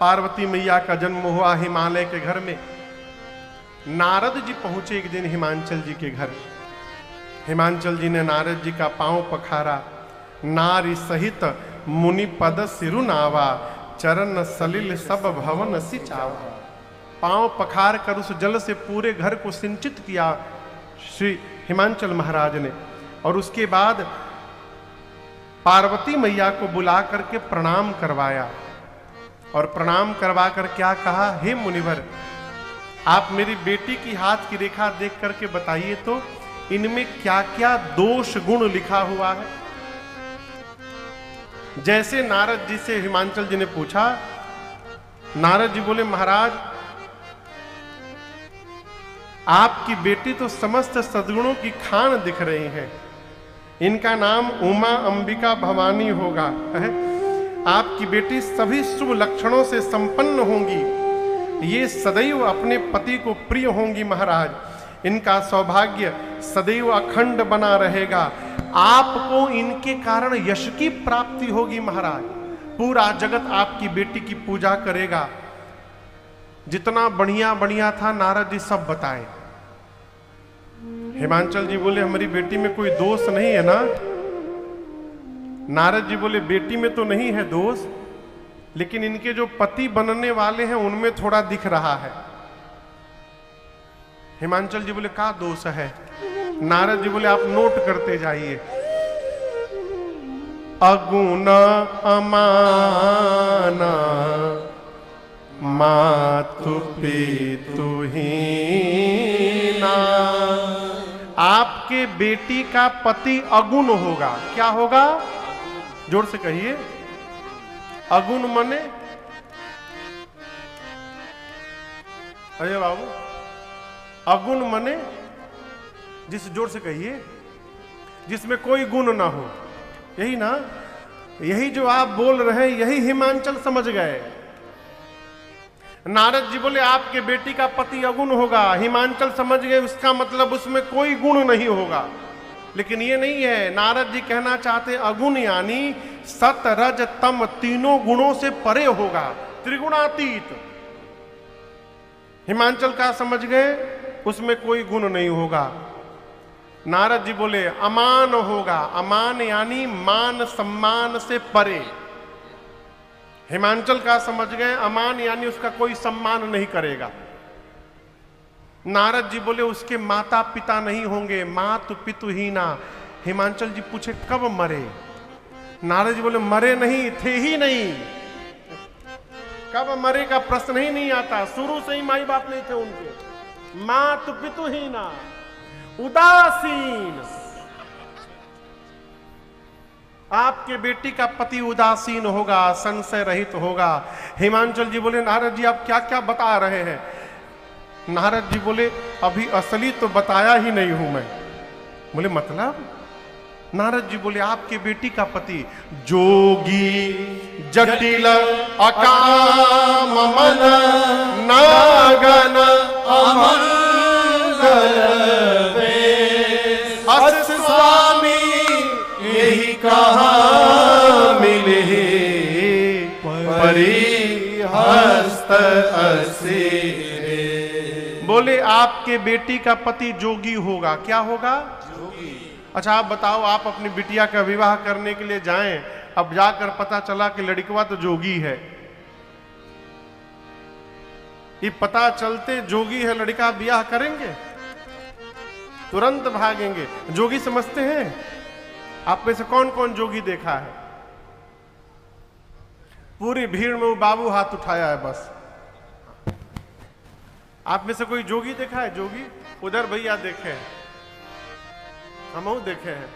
पार्वती मैया का जन्म हुआ हिमालय के घर में। नारद जी पहुंचे एक दिन हिमांचल जी के घर। हिमांचल जी ने नारद जी का पांव पखारा। नारी सहित मुनि पद सिरु नावा, चरण सलिल सब भवन सिंचावा। पांव पखार कर उस जल से पूरे घर को सिंचित किया श्री हिमांचल महाराज ने। और उसके बाद पार्वती मैया को बुला करके प्रणाम करवाया। और प्रणाम करवा कर क्या कहा, हे मुनिवर, आप मेरी बेटी की हाथ की रेखा देख करके बताइए तो इनमें क्या क्या दोष गुण लिखा हुआ है। जैसे नारद जी से हिमांचल जी ने पूछा, नारद जी बोले, महाराज आपकी बेटी तो समस्त सद्गुणों की खान दिख रही है। इनका नाम उमा अंबिका भवानी होगा है। आपकी बेटी सभी शुभ लक्षणों से संपन्न होंगी। ये सदैव अपने पति को प्रिय होंगी महाराज। इनका सौभाग्य सदैव अखंड बना रहेगा। आपको इनके कारण यश की प्राप्ति होगी महाराज। पूरा जगत आपकी बेटी की पूजा करेगा। जितना बढ़िया बढ़िया था नारद जी सब बताए। हिमांचल जी बोले, हमारी बेटी में कोई दोष नहीं है ना? नारद जी बोले, बेटी में तो नहीं है दोष, लेकिन इनके जो पति बनने वाले हैं उनमें थोड़ा दिख रहा है। हिमांचल जी बोले, क्या दोष है? नारद जी बोले, आप नोट करते जाइए। अगुण अमाना, मातु पितु हीना। आपके बेटी का पति अगुण होगा। क्या होगा? जोर से कहिए। अगुण मने? अजय बाबू, अगुण मने? जिस जोर से कहिए, जिसमें कोई गुण ना हो। यही ना? यही जो आप बोल रहे हैं, यही हिमांचल समझ गए। नारद जी बोले, आपके बेटी का पति अगुण होगा। हिमांचल समझ गए उसका मतलब उसमें कोई गुण नहीं होगा। लेकिन ये नहीं है। नारद जी कहना चाहते अगुण यानी सत रज तम तीनों गुणों से परे होगा, त्रिगुणातीत। हिमांचल का समझ गए, उसमें कोई गुण नहीं होगा। नारद जी बोले अमान होगा। अमान यानी मान सम्मान से परे। हिमांचल का समझ गए, अमान यानी उसका कोई सम्मान नहीं करेगा। नारद जी बोले उसके माता पिता नहीं होंगे, मातु पितु हीना। हिमांचल जी पूछे कब मरे? नारद जी बोले मरे नहीं, थे ही नहीं। कब मरे का प्रश्न ही नहीं आता। शुरू से ही माई बाप नहीं थे उनके। मातु पितु हीना, उदासीन। आपके बेटी का पति उदासीन होगा, संशय रहित होगा। हिमांचल जी बोले नारद जी आप क्या क्या बता रहे हैं? नारद जी बोले अभी असली तो बताया ही नहीं हूं मैं। बोले मतलब? नारद जी बोले आपके बेटी का पति जोगी जटिल अकाम मन नागन अमंगल अस स्वामी यही कहा मिले परिहस्त असीरे। बोले आपके बेटी का पति जोगी होगा। क्या होगा? जोगी। अच्छा आप बताओ, आप अपनी बिटिया का विवाह करने के लिए जाएं, अब जाकर पता चला कि लड़कवा तो जोगी है। ये पता चलते जोगी है लड़का, ब्याह करेंगे? तुरंत भागेंगे। जोगी समझते हैं? आप में से कौन कौन जोगी देखा है? पूरी भीड़ में वो बाबू हाथ उठाया है बस। आप में से कोई जोगी देखा है? जोगी उधर भैया देखे हैं, हम देखे हैं।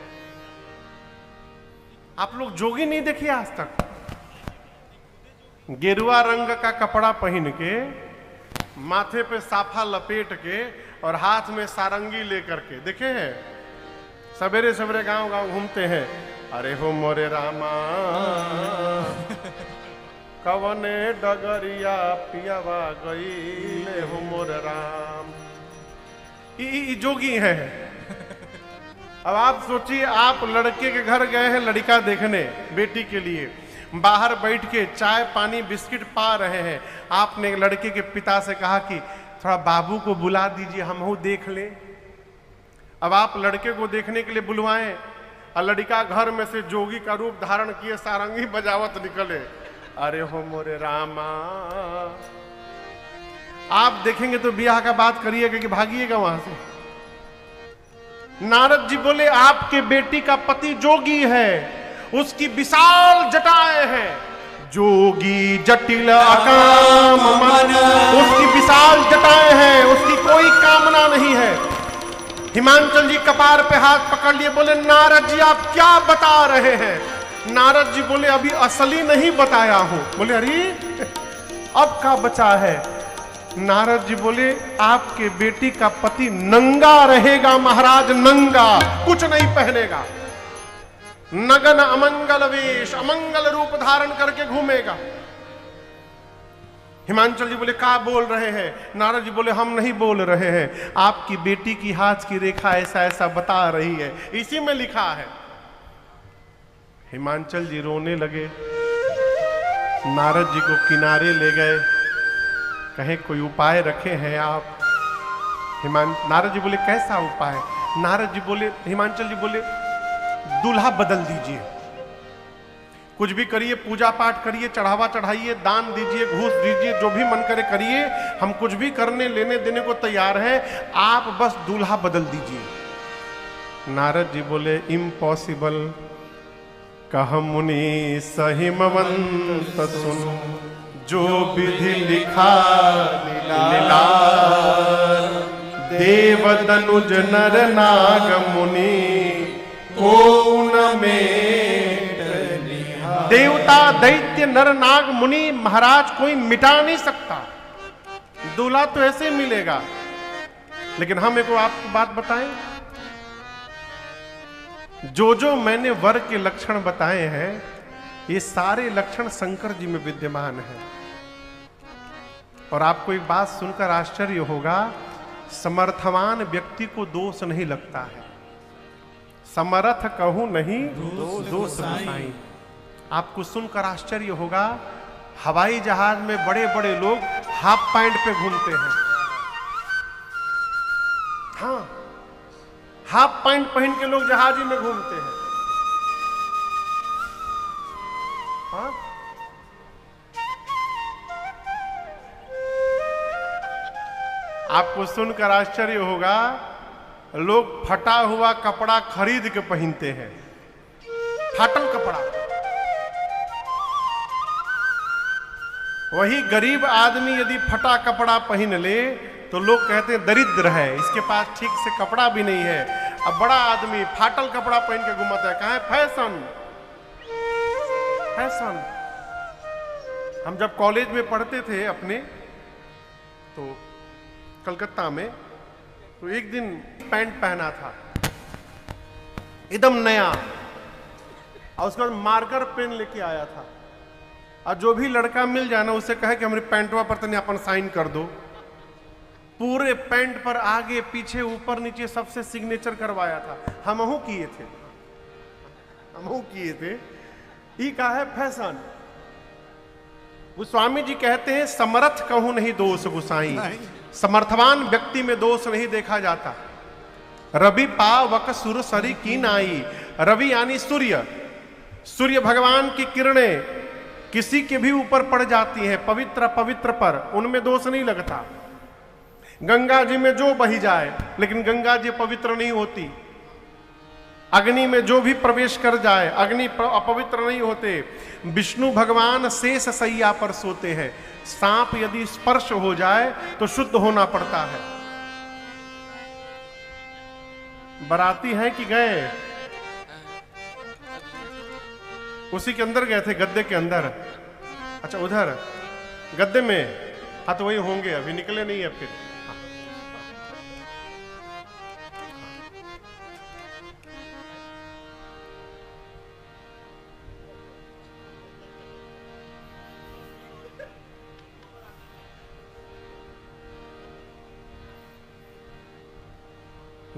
आप लोग जोगी नहीं देखे आज तक? गेरुआ रंग का कपड़ा पहन के, माथे पे साफा लपेट के और हाथ में सारंगी लेकर के देखे हैं? सवेरे सवेरे गांव गांव घूमते हैं। अरे हो मोरे रामा कवने डगरिया पियावा गईले हो मोर राम। जोगी है। अब आप सोचिए, आप लड़के के घर गए हैं लड़का देखने बेटी के लिए, बाहर बैठ के चाय पानी बिस्किट पा रहे हैं। आपने लड़के के पिता से कहा कि थोड़ा बाबू को बुला दीजिए, हम देख लें। अब आप लड़के को देखने के लिए बुलवाएं और लड़का घर में से जोगी का रूप धारण किए सारंगी बजावत निकले। अरे हो मोरे रामा, आप देखेंगे तो ब्याह का बात करिएगा कि भागिएगा वहां से। नारद जी बोले आपके बेटी का पति जोगी है, उसकी विशाल जटाएं हैं, जोगी जटिल अकाम मन, उसकी विशाल जटाएं हैं, उसकी कोई कामना नहीं है। हिमांचल जी कपार पे हाथ पकड़ लिए, बोले नारद जी आप क्या बता रहे हैं? नारद जी बोले अभी असली नहीं बताया हूं। बोले अरे अब क्या बचा है? नारद जी बोले आपके बेटी का पति नंगा रहेगा महाराज, नंगा, कुछ नहीं पहनेगा, नगन अमंगल वेश, अमंगल रूप धारण करके घूमेगा। हिमांचल जी बोले क्या बोल रहे हैं? नारद जी बोले हम नहीं बोल रहे हैं, आपकी बेटी की हाथ की रेखा ऐसा ऐसा बता रही है, इसी में लिखा है। हिमांचल जी रोने लगे, नारद जी को किनारे ले गए, कहे कोई उपाय रखे हैं आप? नारद जी बोले कैसा उपाय? नारद जी बोले, हिमांचल जी बोले दूल्हा बदल दीजिए, कुछ भी करिए, पूजा पाठ करिए, चढ़ावा चढ़ाइए, दान दीजिए, घूस दीजिए, जो भी मन करे करिए, हम कुछ भी करने लेने देने को तैयार हैं, आप बस दूल्हा बदल दीजिए। नारद जी बोले इम्पॉसिबल। कह मुनि सहिमवंत सुनो, जो विधि लिखा लीलार, देव दनुज नर नाग मुनि को न में। देवता दैत्य नर नाग मुनि महाराज कोई मिटा नहीं सकता, दूल्हा तो ऐसे मिलेगा। लेकिन हम एक आपको बात बताएं, जो मैंने वर के लक्षण बताए हैं, ये सारे लक्षण शंकर जी में विद्यमान है। और आपको एक बात सुनकर आश्चर्य होगा, समर्थवान व्यक्ति को दोष नहीं लगता है। समर्थ कहूं नहीं दोष नहीं। आपको सुनकर आश्चर्य होगा, हवाई जहाज में बड़े बड़े लोग हाफ पैंट पे घूमते हैं। हाँ, हाफ पैंट पहन के लोग जहाज में घूमते हैं। हाँ? आपको सुनकर आश्चर्य होगा, लोग फटा हुआ कपड़ा खरीद के पहनते हैं, फाटल कपड़ा। वही गरीब आदमी यदि फटा कपड़ा पहन ले तो लोग कहते हैं दरिद्र है, इसके पास ठीक से कपड़ा भी नहीं है। अब बड़ा आदमी फाटल कपड़ा पहन के घुमाता है, कहाँ है फैशन? फैशन। हम जब कॉलेज में पढ़ते थे अपने, तो कलकत्ता में, तो एक दिन पैंट पहना था एकदम नया, और उसके बाद मार्कर पेन लेके आया था। और जो भी लड़का मिल जाए ना, उसे कहे कि हमारी पैंटवा पर तनी अपन साइन कर दो। पूरे पैंट पर आगे पीछे ऊपर नीचे सबसे सिग्नेचर करवाया था। हमहू किए थे, हमहू किए थे। ये का है फैशन। वो स्वामी जी कहते हैं समर्थ कहूं नहीं दोष गुसाई, समर्थवान व्यक्ति में दोष नहीं देखा जाता। रवि पावक सुर सरी की नाई। रवि यानी सूर्य, सूर्य भगवान की किरणें किसी के भी ऊपर पड़ जाती हैं, पवित्र पवित्र पर, उनमें दोष नहीं लगता। गंगा जी में जो बही जाए, लेकिन गंगा जी पवित्र नहीं होती। अग्नि में जो भी प्रवेश कर जाए, अग्नि अपवित्र नहीं होते। विष्णु भगवान शेष सैया पर सोते हैं। सांप यदि स्पर्श हो जाए तो शुद्ध होना पड़ता है। बराती हैं कि गए? उसी के अंदर गए थे, गद्दे के अंदर। अच्छा, उधर गद्दे में। हाँ, तो वही होंगे, अभी निकले नहीं है फिर।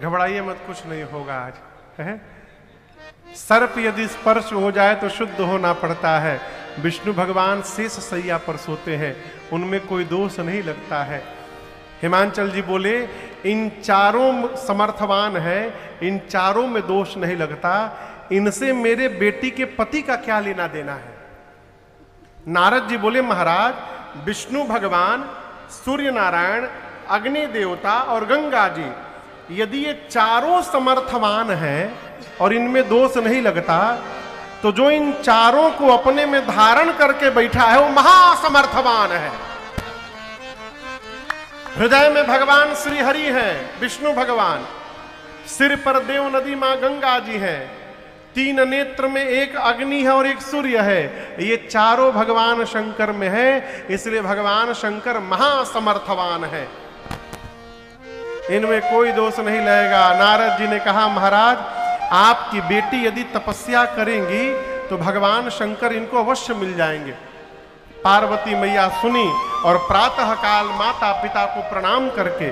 घबराइए मत, कुछ नहीं होगा आज। है? सर्प यदि स्पर्श हो जाए तो शुद्ध होना पड़ता है। विष्णु भगवान शेष सैया पर सोते हैं, उनमें कोई दोष नहीं लगता है। हिमांचल जी बोले इन चारों समर्थवान है, इन चारों में दोष नहीं लगता, इनसे मेरे बेटी के पति का क्या लेना देना है। नारद जी बोले महाराज विष्णु भगवान, सूर्य नारायण, अग्नि देवता और गंगा जी, यदि ये चारों समर्थवान हैं और इनमें दोष नहीं लगता, तो जो इन चारों को अपने में धारण करके बैठा है वो महासमर्थवान है। हृदय में भगवान श्री हरि हैं, विष्णु भगवान, सिर पर देव नदी मां गंगा जी हैं, तीन नेत्र में एक अग्नि है और एक सूर्य है, ये चारों भगवान शंकर में है, इसलिए भगवान शंकर महासमर्थवान है, इनमें कोई दोष नहीं लगेगा। नारद जी ने कहा महाराज आपकी बेटी यदि तपस्या करेंगी तो भगवान शंकर इनको अवश्य मिल जाएंगे। पार्वती मैया सुनी और प्रातः काल माता पिता को प्रणाम करके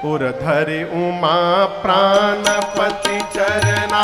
और धरे उमा प्राणपति चरना,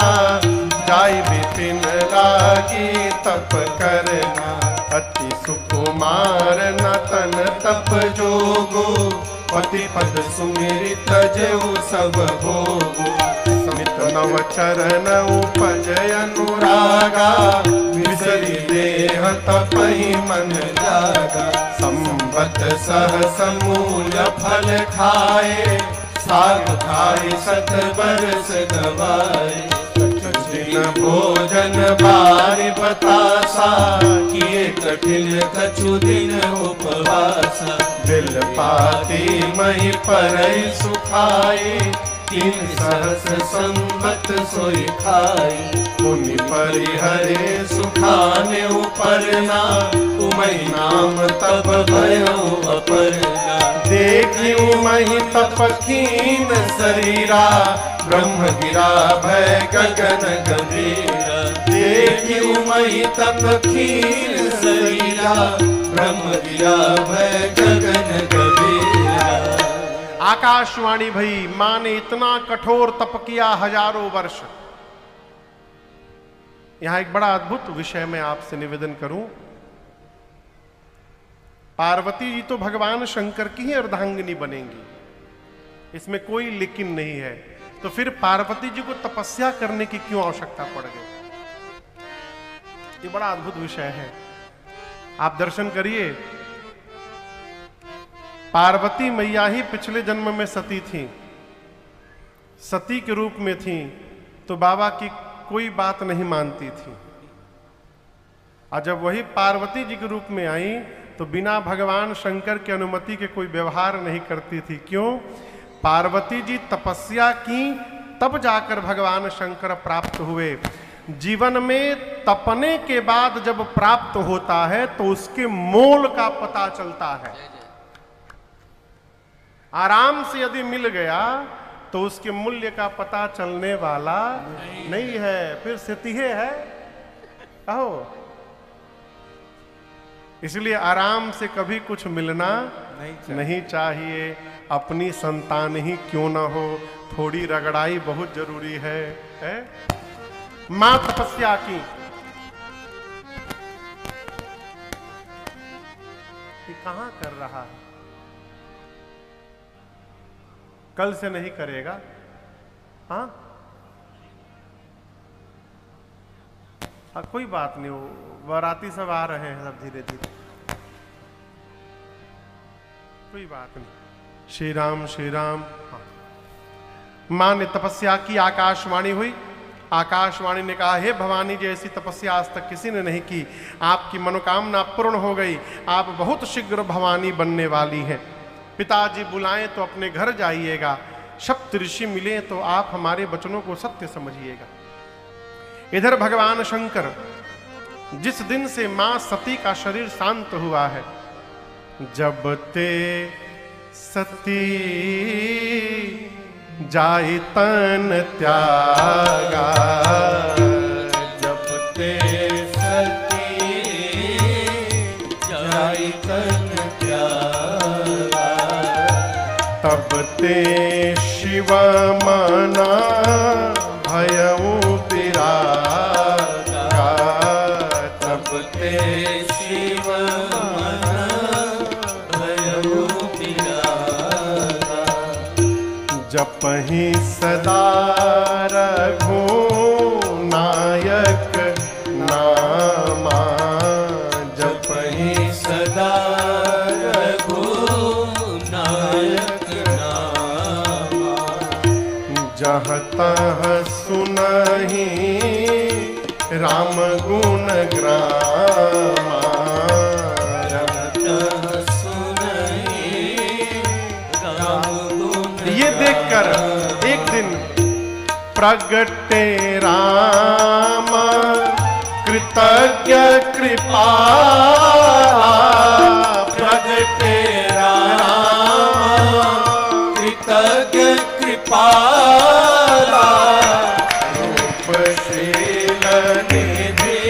जाय बिपिन लागी तप करना, अति सुकुमार नतन तप जोगो, पति पद सुमिरित जेऊ सब भोगो, समित नव चरण उपजय अनुरागा, विसरी देह तपहि मन जागा, संबत सहस मूल फल खाए, साग खाए सत बरस दबाए, दिन भोजन बारि बतासा, किए कठिन कछु दिन उपवासा, बिल पाती मही परई सुखाई, तीन सहस संबत सोई खाई, मुनि परिहरे सुखाने उपरना, उमई नाम तब भयो अपरना, देखी उमई तप कीन शरीरा, ब्रह्म गिरा भय गगन गंभीरा, देखी उमई तप कीन शरीरा, ब्रह्म गिरा भय गगन गंभीरा। आकाशवाणी भई, मां ने इतना कठोर तप किया हजारों वर्ष। यहां एक बड़ा अद्भुत विषय मैं आपसे निवेदन करूं। पार्वती जी तो भगवान शंकर की ही अर्धांगिनी बनेंगी, इसमें कोई लेकिन नहीं है, तो फिर पार्वती जी को तपस्या करने की क्यों आवश्यकता पड़ गई? ये बड़ा अद्भुत विषय है, आप दर्शन करिए। पार्वती मैया ही पिछले जन्म में सती थी, सती के रूप में थी, तो बाबा की कोई बात नहीं मानती थी, और जब वही पार्वती जी के रूप में आई तो बिना भगवान शंकर की अनुमति के कोई व्यवहार नहीं करती थी। क्यों? पार्वती जी तपस्या की तब जाकर भगवान शंकर प्राप्त हुए। जीवन में तपने के बाद जब प्राप्त होता है तो उसके मोल का पता चलता है। आराम से यदि मिल गया तो उसके मूल्य का पता चलने वाला नहीं है, फिर सितिहे है कहो। इसलिए आराम से कभी कुछ मिलना नहीं चाहिए। अपनी संतान ही क्यों ना हो, थोड़ी रगड़ाई बहुत जरूरी है? मां तपस्या की, ये कहां कर रहा है? कल से नहीं करेगा? हाँ, कोई बात नहीं, वो बाराती सब आ रहे हैं सब धीरे धीरे, कोई बात नहीं। श्री राम श्री राम। हाँ। मां ने तपस्या की, आकाशवाणी हुई। आकाशवाणी ने कहा, हे भवानी जी, ऐसी तपस्या आज तक किसी ने नहीं की, आपकी मनोकामना पूर्ण हो गई, आप बहुत शीघ्र भवानी बनने वाली हैं। पिताजी बुलाएं तो अपने घर जाइएगा, सप्त ऋषि मिले तो आप हमारे वचनों को सत्य समझिएगा। इधर भगवान शंकर, जिस दिन से मां सती का शरीर शांत हुआ है, जब ते सती जाय तन त्यागा, जब ते सती जाय तन त्यागा, तब ते शिव मना भयउ पिरागा, तब ते जपहि सदा रघुनायक नामा, जपहि सदा रघुनायक नामा। जहाँ तहाँ सुनहि राम गुण ग्रामा, जहाँ तहाँ सुनहि राम गुण। ये देखकर एक दिन प्रगटे राम कृतज्ञ कृपाला, प्रगटे राम कृतज्ञ कृपाला। रूपशील निधि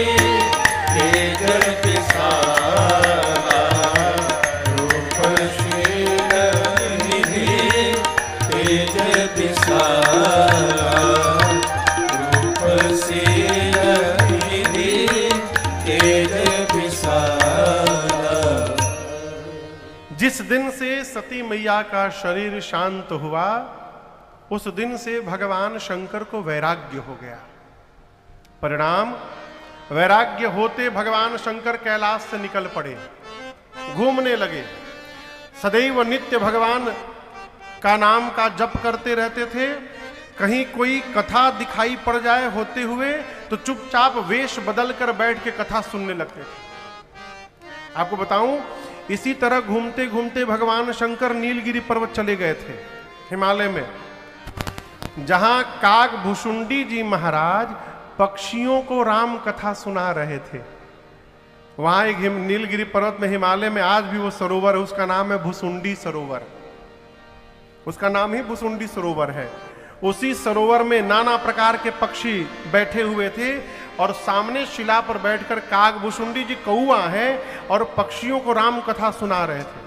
तेज विशाला, रूपशील निधि तेज विशाला, रूपशील निधि तेज विशाला। जिस दिन से सती मैया का शरीर शांत हुआ, उस दिन से भगवान शंकर को वैराग्य हो गया। परिणाम, वैराग्य होते भगवान शंकर कैलाश से निकल पड़े, घूमने लगे। सदैव नित्य भगवान का नाम का जप करते रहते थे। कहीं कोई कथा दिखाई पड़ जाए होते हुए तो चुपचाप वेश बदल कर बैठ के कथा सुनने लगते थे। आपको बताऊं, इसी तरह घूमते घूमते भगवान शंकर नीलगिरी पर्वत चले गए थे, हिमालय में, जहां कागभूषुंडी जी महाराज पक्षियों को राम कथा सुना रहे थे। वहां एक नीलगिरी पर्वत में, हिमालय में आज भी वो सरोवर है, उसका नाम है भुसुंडी सरोवर। उसका नाम ही भुसुंडी सरोवर है। उसी सरोवर में नाना प्रकार के पक्षी बैठे हुए थे और सामने शिला पर बैठकर कागभूषुंडी जी कौआ है और पक्षियों को राम कथा सुना रहे थे।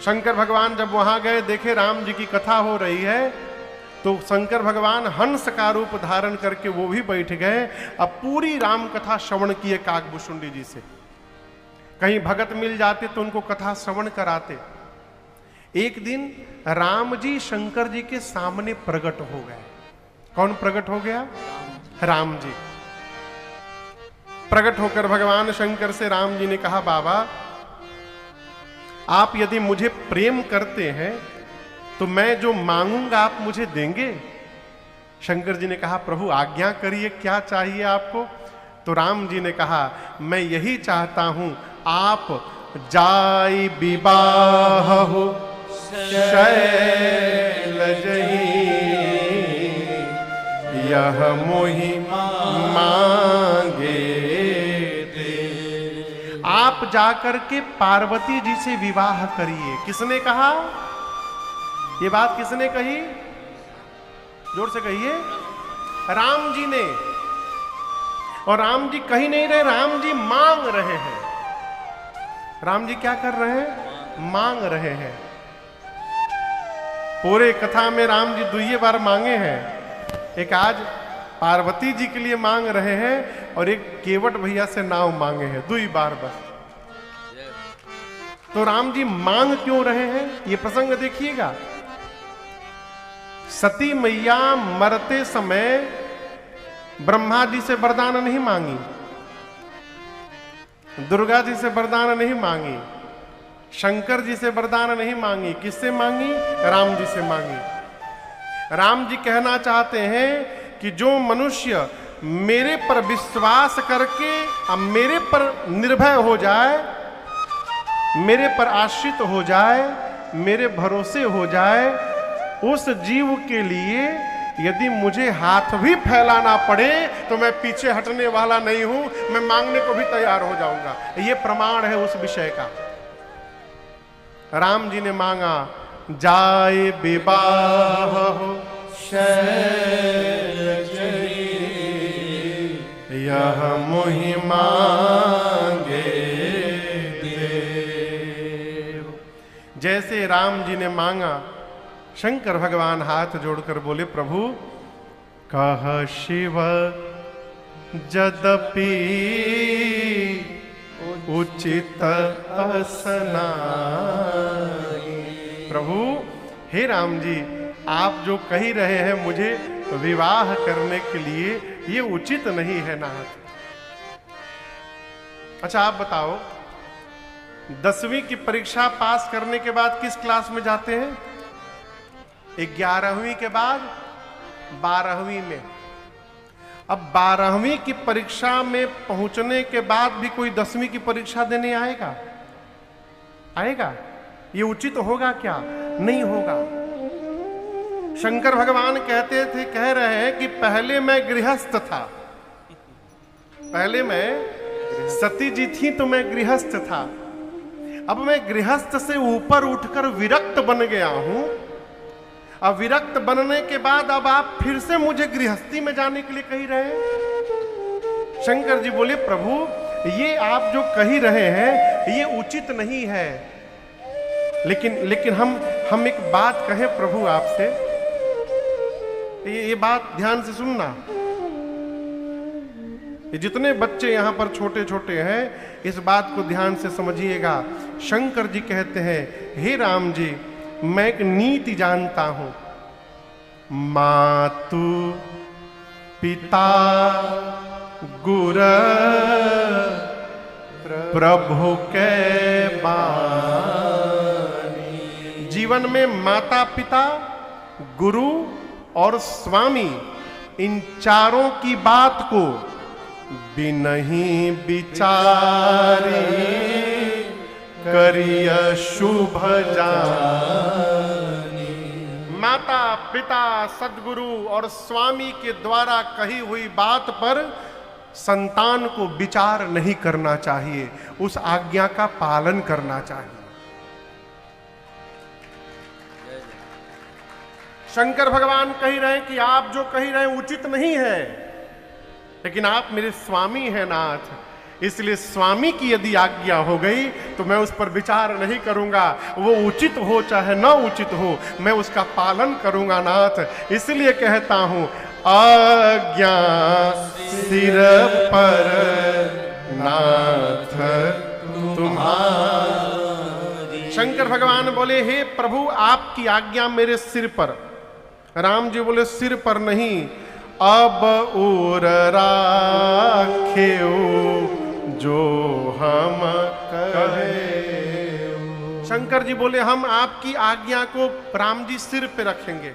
शंकर भगवान जब वहां गए, देखे राम जी की कथा हो रही है, तो शंकर भगवान हंस का रूप धारण करके वो भी बैठ गए। अब पूरी राम कथा श्रवण किए कागभूषुंडी जी से। कहीं भगत मिल जाते तो उनको कथा श्रवण कराते। एक दिन राम जी शंकर जी के सामने प्रकट हो गए। कौन प्रकट हो गया? राम जी प्रकट होकर भगवान शंकर से राम जी ने कहा, बाबा आप यदि मुझे प्रेम करते हैं तो मैं जो मांगूंगा आप मुझे देंगे? शंकर जी ने कहा, प्रभु आज्ञा करिए, क्या चाहिए आपको? तो राम जी ने कहा, मैं यही चाहता हूं, आप जाई विवाह हो शैलजहि, यह मोहि मांगे दे। आप जाकर के पार्वती जी से विवाह करिए। किसने कहा ये बात? किसने कही? जोर से कहिए। राम जी ने। और राम जी कही नहीं रहे, राम जी मांग रहे हैं। राम जी क्या कर रहे हैं? मांग रहे हैं। पूरे कथा में राम जी दुइये बार मांगे हैं। एक आज पार्वती जी के लिए मांग रहे हैं और एक केवट भैया से नाव मांगे हैं, दुई बार बस। तो राम जी मांग क्यों रहे हैं, ये प्रसंग देखिएगा। सती मैया मरते समय ब्रह्मा जी से वरदान नहीं मांगी, दुर्गा जी से वरदान नहीं मांगी, शंकर जी से वरदान नहीं मांगी। किससे मांगी? राम जी से मांगी। राम जी कहना चाहते हैं कि जो मनुष्य मेरे पर विश्वास करके अब मेरे पर निर्भय हो जाए, मेरे पर आश्रित हो जाए, मेरे भरोसे हो जाए, उस जीव के लिए यदि मुझे हाथ भी फैलाना पड़े तो मैं पीछे हटने वाला नहीं हूं, मैं मांगने को भी तैयार हो जाऊंगा। ये प्रमाण है उस विषय का। राम जी ने मांगा, जाए विवाह हो शैलजहि, यह मोहि मांगे देव। जैसे राम जी ने मांगा, शंकर भगवान हाथ जोड़कर बोले, प्रभु कह शिव यद्यपि उचित असनाई। प्रभु हे राम जी, आप जो कह रहे हैं मुझे विवाह करने के लिए, ये उचित नहीं है नाथ। अच्छा आप बताओ, 10वीं की परीक्षा पास करने के बाद किस क्लास में जाते हैं? 11वीं के बाद 12वीं में। अब 12वीं की परीक्षा में पहुंचने के बाद भी कोई 10वीं की परीक्षा देने आएगा? आएगा? ये उचित होगा क्या? नहीं होगा। शंकर भगवान कहते थे, कह रहे हैं कि पहले मैं गृहस्थ था, पहले मैं सती जी थी तो मैं गृहस्थ था, अब मैं गृहस्थ से ऊपर उठकर विरक्त बन गया हूं। अब विरक्त बनने के बाद अब आप फिर से मुझे गृहस्थी में जाने के लिए कह रहे हैं। शंकर जी बोले, प्रभु ये आप जो कह रहे हैं ये उचित नहीं है, लेकिन हम एक बात कहें प्रभु आपसे, ये बात ध्यान से सुनना। ये जितने बच्चे यहां पर छोटे छोटे हैं इस बात को ध्यान से समझिएगा। शंकर जी कहते हैं, हे राम जी, मैं एक नीति जानता हूं, मातु पिता गुर प्रभु के बानी। जीवन में माता पिता, गुरु और स्वामी, इन चारों की बात को बिनहि विचारी करिय शुभ जानी। माता पिता सद्गुरु और स्वामी के द्वारा कही हुई बात पर संतान को विचार नहीं करना चाहिए, उस आज्ञा का पालन करना चाहिए। शंकर भगवान कह रहे हैं कि आप जो कह रहे हैं उचित नहीं है, लेकिन आप मेरे स्वामी हैं नाथ, इसलिए स्वामी की यदि आज्ञा हो गई तो मैं उस पर विचार नहीं करूंगा, वो उचित हो चाहे न उचित हो, मैं उसका पालन करूंगा नाथ। इसलिए कहता हूं, आज्ञा सिर पर नाथ तुम्हारी। शंकर भगवान बोले, हे प्रभु आपकी आज्ञा मेरे सिर पर। राम जी बोले, सिर पर नहीं, अब उर राखेऊ जो हम कहे। शंकर जी बोले, हम आपकी आज्ञा को राम जी सिर पे रखेंगे।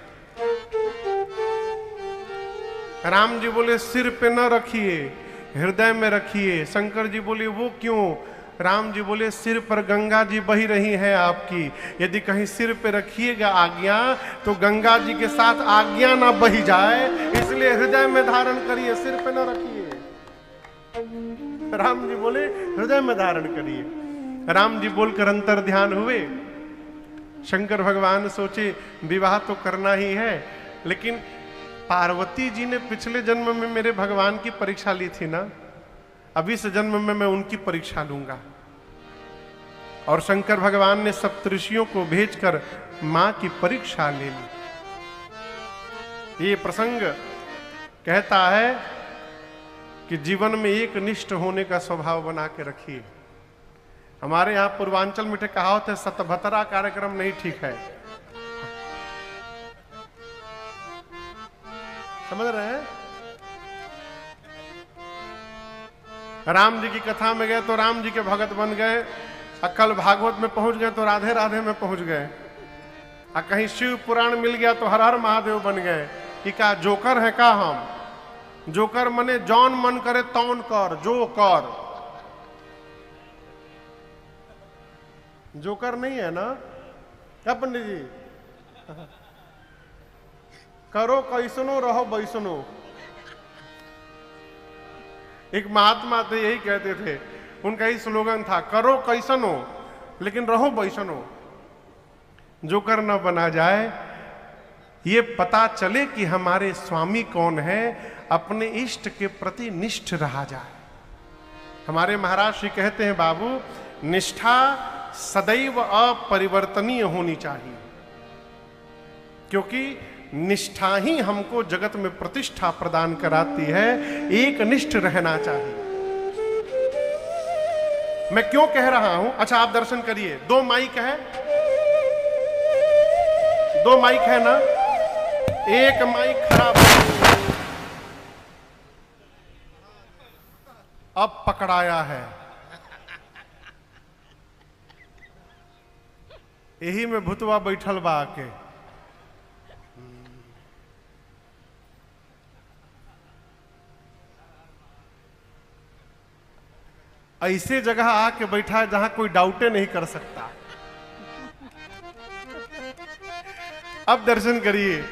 राम जी बोले, सिर पे न रखिए, हृदय में रखिए। शंकर जी बोले, वो क्यों? राम जी बोले, सिर पर गंगा जी बही रही हैं आपकी, यदि कहीं सिर पे रखिएगा आज्ञा तो गंगा जी के साथ आज्ञा ना बही जाए, इसलिए हृदय में धारण करिए, सिर पे ना रखिए। राम जी बोले, हृदय में धारण करिए। राम जी बोलकर अंतर ध्यान हुए। शंकर भगवान सोचे विवाह तो करना ही है, लेकिन पार्वती जी ने पिछले जन्म में मेरे भगवान की परीक्षा ली थी ना, अभी इस जन्म में मैं उनकी परीक्षा लूंगा। और शंकर भगवान ने सप्तऋषियों को भेजकर मां की परीक्षा ले ली। ये प्रसंग कहता है कि जीवन में एक निष्ठ होने का स्वभाव बना के रखिए। हमारे यहां पूर्वांचल में कहावत है, सतभतरा कार्यक्रम नहीं ठीक है। समझ रहे हैं? राम जी की कथा में गए तो राम जी के भगत बन गए, कल भागवत में पहुंच गए तो राधे राधे में पहुंच गए, और कहीं शिव पुराण मिल गया तो हर हर महादेव बन गए। कि का जोकर है का हम? जोकर मने जौन मन करे तौन कर, जो कर। जोकर नहीं है ना क्या पंडित जी? करो कैसनो रहो बैसनो। एक महात्मा थे, यही कहते थे, उनका ही स्लोगन था, करो कैसनो लेकिन रहो बैसनो। जोकर न बना जाए, ये पता चले कि हमारे स्वामी कौन है, अपने इष्ट के प्रति निष्ठ रहा जाए। हमारे महाराज श्री कहते हैं, बाबू निष्ठा सदैव अपरिवर्तनीय होनी चाहिए, क्योंकि निष्ठा ही हमको जगत में प्रतिष्ठा प्रदान कराती है। एक निष्ठ रहना चाहिए। मैं क्यों कह रहा हूं? अच्छा आप दर्शन करिए, 2 माइक है, 2 माइक है ना, एक माई खराब, अब पकड़ाया है। यही में भूतवा बैठल बा आके। ऐसे जगह आके बैठा है जहां कोई डाउटे नहीं कर सकता। अब दर्शन करिए,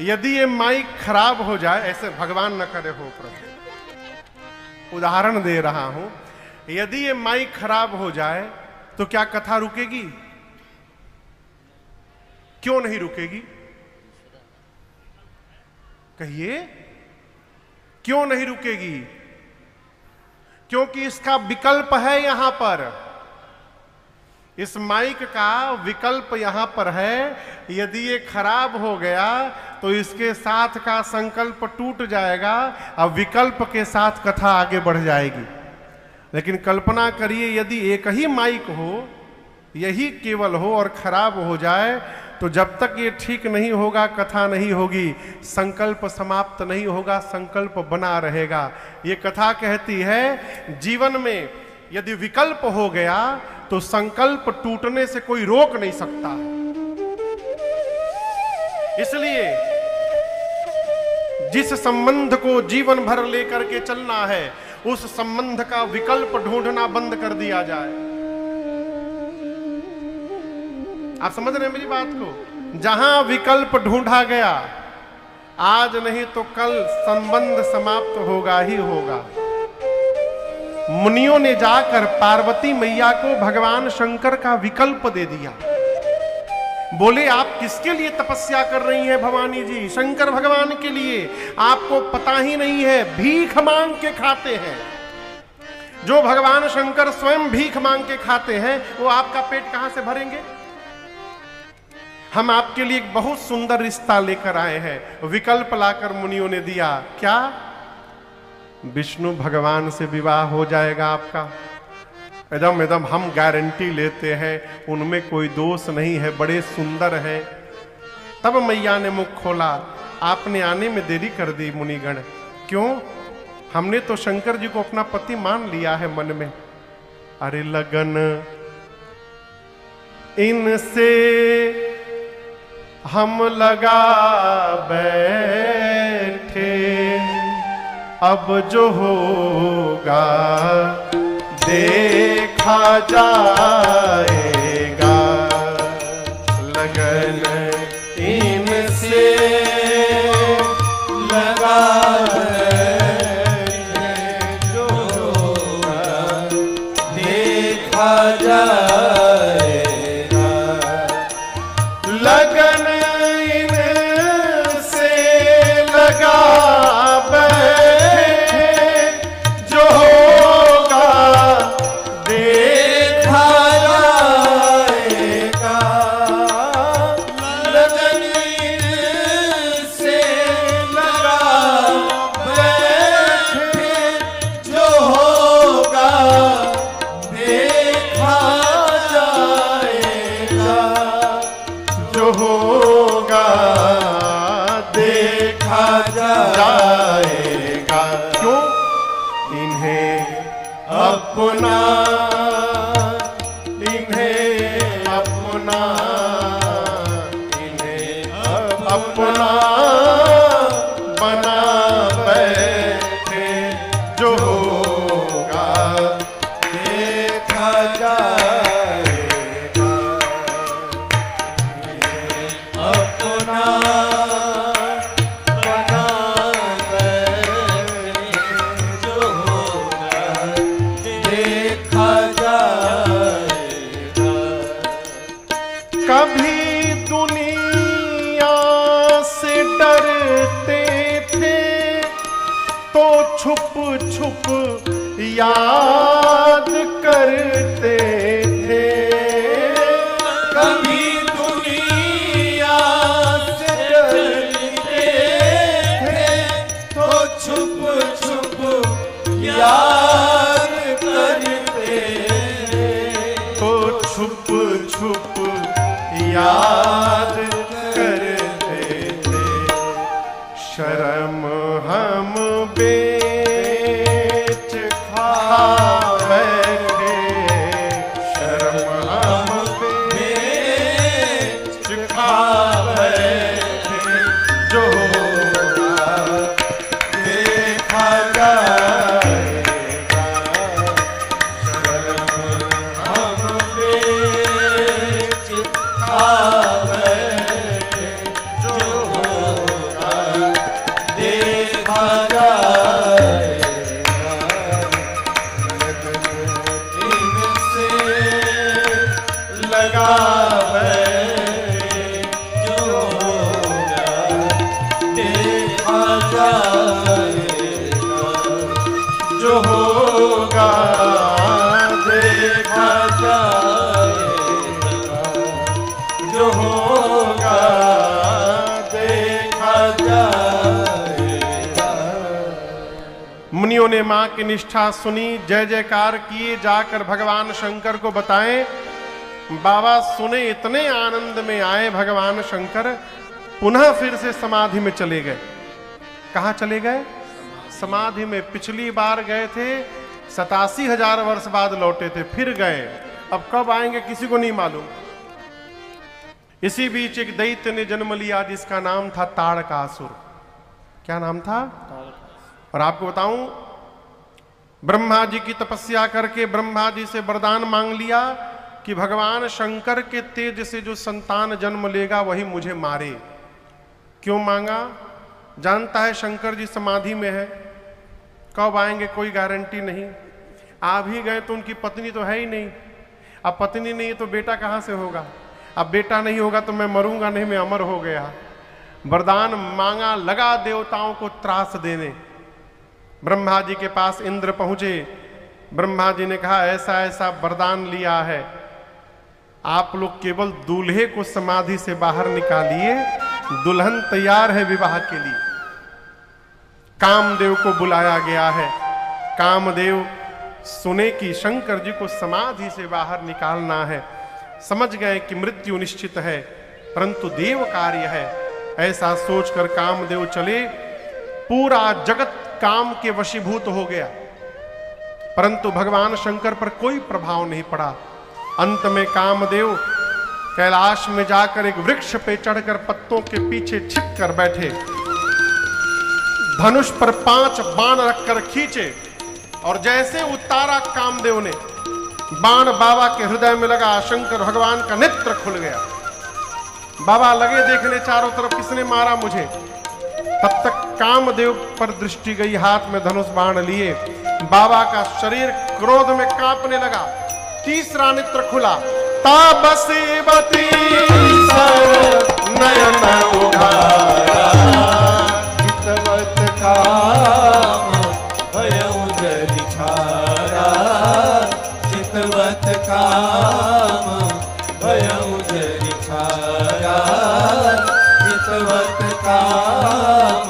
यदि ये माइक खराब हो जाए, ऐसे भगवान न करे हो प्रभु, उदाहरण दे रहा हूं, यदि ये माइक खराब हो जाए तो क्या कथा रुकेगी? क्यों नहीं रुकेगी? कहिए, क्यों नहीं रुकेगी? क्योंकि इसका विकल्प है यहां पर। इस माइक का विकल्प यहां पर है। यदि ये खराब हो गया तो इसके साथ का संकल्प टूट जाएगा और विकल्प के साथ कथा आगे बढ़ जाएगी। लेकिन कल्पना करिए, यदि एक ही माइक हो, यही केवल हो और खराब हो जाए, तो जब तक ये ठीक नहीं होगा कथा नहीं होगी, संकल्प समाप्त नहीं होगा, संकल्प बना रहेगा। ये कथा कहती है जीवन में यदि विकल्प हो गया तो संकल्प टूटने से कोई रोक नहीं सकता। इसलिए जिस संबंध को जीवन भर लेकर के चलना है, उस संबंध का विकल्प ढूंढना बंद कर दिया जाए। आप समझ रहे हैं मेरी बात को? जहां विकल्प ढूंढा गया, आज नहीं तो कल संबंध समाप्त होगा ही होगा। मुनियों ने जाकर पार्वती मैया को भगवान शंकर का विकल्प दे दिया। बोले, आप किसके लिए तपस्या कर रही हैं भवानी जी? शंकर भगवान के लिए। आपको पता ही नहीं है, भीख मांग के खाते हैं। जो भगवान शंकर स्वयं भीख मांग के खाते हैं, वो आपका पेट कहां से भरेंगे? हम आपके लिए एक बहुत सुंदर रिश्ता लेकर आए हैं। विकल्प लाकर मुनियों ने दिया। क्या? विष्णु भगवान से विवाह हो जाएगा आपका। एकदम एकदम हम गारंटी लेते हैं, उनमें कोई दोष नहीं है, बड़े सुंदर हैं। तब मैया ने मुख खोला। आपने आने में देरी कर दी मुनिगण। क्यों? हमने तो शंकर जी को अपना पति मान लिया है मन में। अरे लगन इनसे हम लगा बैठे, अब जो होगा देखा जाएगा। लगन इनसे लगा जो होगा देखा जाएगा। लगन इनसे लगा जाएगा। क्यों? इन्हें अपना बना बैठे, जो होगा देखा जाएगा। अपना कभी दुनिया से डरते थे तो छुप छुप याद करते थे। कभी दुनिया से डरते थे तो छुप छुप याद करते थे। तो छुप छुप याद करते बेच खावे शर्म हम बेच खावे जो देखा जाएगा शर्म हम बेच खावे जो होगा देखा जाएगा इनसे लगावे जो होगा देखा जाएगा जो होगा देखा जाएगा जो होगा देखा जाएगा। मुनियों ने मां की निष्ठा सुनी, जय जयकार किए, जाकर भगवान शंकर को बताएं। बाबा सुने, इतने आनंद में आए भगवान शंकर, पुनः फिर से समाधि में चले गए। कहां चले गए? समाधि में। पिछली बार गए थे 87,000 वर्ष बाद लौटे थे, फिर गए। अब कब आएंगे किसी को नहीं मालूम। इसी बीच एक दैत्य ने जन्म लिया जिसका नाम था ताड़कासुर। क्या नाम था? और आपको बताऊं, ब्रह्मा जी की तपस्या करके ब्रह्मा जी से वरदान मांग लिया कि भगवान शंकर के तेज से जो संतान जन्म लेगा वही मुझे मारे। क्यों मांगा? जानता है शंकर जी समाधि में है, कब आएंगे कोई गारंटी नहीं। आ भी गए तो उनकी पत्नी तो है ही नहीं। अब पत्नी नहीं तो बेटा कहां से होगा? अब बेटा नहीं होगा तो मैं मरूंगा नहीं, मैं अमर हो गया। वरदान मांगा, लगा देवताओं को त्रास देने। ब्रह्मा जी के पास इंद्र पहुंचे। ब्रह्मा जी ने कहा ऐसा ऐसा वरदान लिया है, आप लोग केवल दूल्हे को समाधि से बाहर निकालिए, दुल्हन तैयार है विवाह के लिए। कामदेव को बुलाया गया है। कामदेव सुने कि शंकर जी को समाधि से बाहर निकालना है। समझ गए कि मृत्यु निश्चित है, परंतु देव कार्य है। ऐसा सोचकर कामदेव चले। पूरा जगत काम के वशीभूत हो गया, परंतु भगवान शंकर पर कोई प्रभाव नहीं पड़ा। अंत में कामदेव कैलाश में जाकर एक वृक्ष पे चढ़कर पत्तों के पीछे छिप कर बैठे। धनुष पर 5 बाण रखकर खींचे और जैसे उतारा कामदेव ने, बाण बाबा के हृदय में लगा। शंकर भगवान का नेत्र खुल गया। बाबा लगे देखने चारों तरफ, किसने मारा मुझे? तब तक कामदेव पर दृष्टि गई, हाथ में धनुष बाण लिए। बाबा का शरीर क्रोध में कांपने लगा। तीसरा नेत्र खुला। ताबसीबती नयन उघारा हितवत काम भयउ जरि छारा हितवत काम भयउ जरि छारा हितवत काम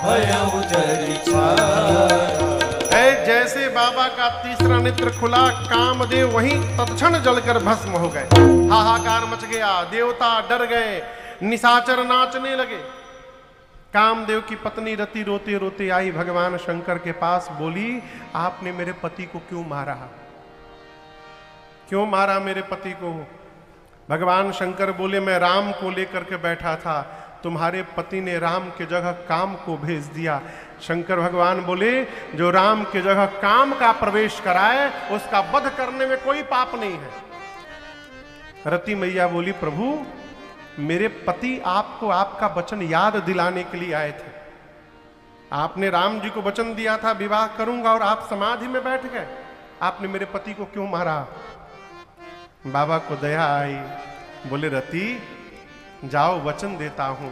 भयउ जरि छारा। जैसे बाबा का तीसरा नेत्र खुला, कामदेव वहीं तत्क्षण जलकर भस्म हो गए। हाहाकार मच गया, देवता डर गए, निशाचर नाचने लगे। कामदेव की पत्नी रति रोते रोते आई भगवान शंकर के पास, बोली आपने मेरे पति को क्यों मारा? क्यों मारा मेरे पति को? भगवान शंकर बोले मैं राम को लेकर के बैठा था, तुम्हारे पति ने राम के जगह काम को भेज दिया। शंकर भगवान बोले जो राम के जगह काम का प्रवेश कराए उसका वध करने में कोई पाप नहीं है। रति मैया बोली प्रभु मेरे पति आपको आपका वचन याद दिलाने के लिए आए थे। आपने राम जी को वचन दिया था विवाह करूंगा और आप समाधि में बैठ गए, आपने मेरे पति को क्यों मारा? बाबा को दया आई, बोले रति जाओ वचन देता हूं,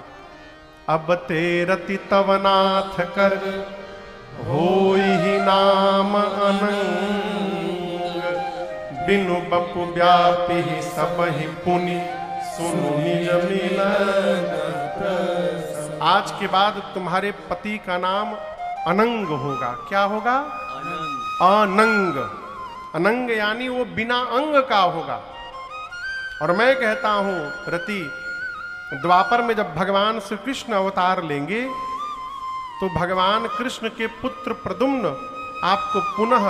अब ते रति तव नाथ कर होई ही नाम अनंग, बिनु बपु व्यापी सब ही पुनि सुनु निज मिलन। आज के बाद तुम्हारे पति का नाम अनंग होगा। क्या होगा? अनंग। अनंग यानी वो बिना अंग का होगा। और मैं कहता हूं रति, द्वापर में जब भगवान श्री कृष्ण अवतार लेंगे तो भगवान कृष्ण के पुत्र प्रद्युम्न आपको पुनः